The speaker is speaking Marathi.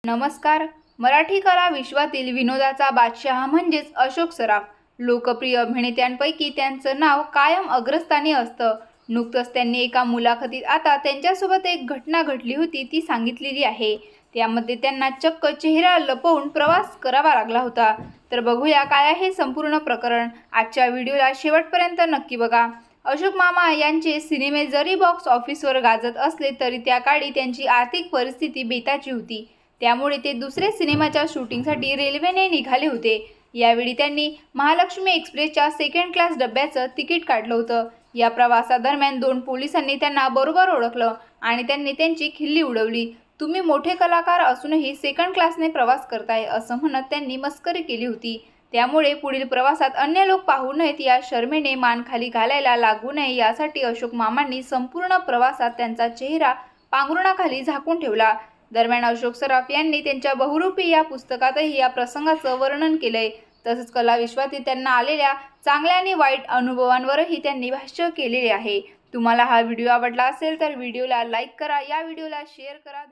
नमस्कार. मराठी कला विश्वातील विनोदाचा बादशाह म्हणजेच अशोक सराफ. लोकप्रिय अभिनेत्यांपैकी त्यांचं नाव कायम अग्रस्थानी असतं. नुकतंच त्यांनी एका मुलाखतीत आता त्यांच्यासोबत एक घटना घडली होती ती सांगितलेली आहे. त्यामध्ये त्यांना चक्क चेहरा लपवून प्रवास करावा लागला होता. तर बघूया काय आहे संपूर्ण प्रकरण. आजच्या व्हिडिओला शेवटपर्यंत नक्की बघा. अशोक मामा यांचे सिनेमे जरी बॉक्स ऑफिसवर गाजत असले तरी त्या काळी त्यांची आर्थिक परिस्थिती बेताची होती. त्यामुळे ते दुसऱ्या सिनेमाच्या शूटिंगसाठी रेल्वेने निघाले होते. यावेळी त्यांनी महालक्ष्मी एक्सप्रेसच्या सेकंड क्लास डब्याचं तिकीट काढलं होतं. या प्रवासादरम्यान 2 पोलिसांनी त्यांना बरोबर ओळखलं आणि त्यांनी त्यांची खिल्ली उडवली. तुम्ही मोठे कलाकार असूनही सेकंड क्लासने प्रवास करताय असं म्हणत त्यांनी मस्करी केली होती. त्यामुळे पुढील प्रवासात अन्य लोक पाहू नयेत या शर्मेने मान खाली घालायला लागू नये यासाठी अशोक मामांनी संपूर्ण प्रवासात त्यांचा चेहरा पांघरुणाखाली झाकून ठेवला. दरम्यान अशोक सराफ यांनी त्यांच्या बहुरूपी या पुस्तकातही या प्रसंगाचं वर्णन केलंय. तसंच कला विश्वातील त्यांना आलेल्या चांगल्या आणि वाईट अनुभवांवरही त्यांनी भाष्य केलेले आहे. तुम्हाला हा व्हिडिओ आवडला असेल तर व्हिडिओला लाईक करा, या व्हिडिओला शेअर करा.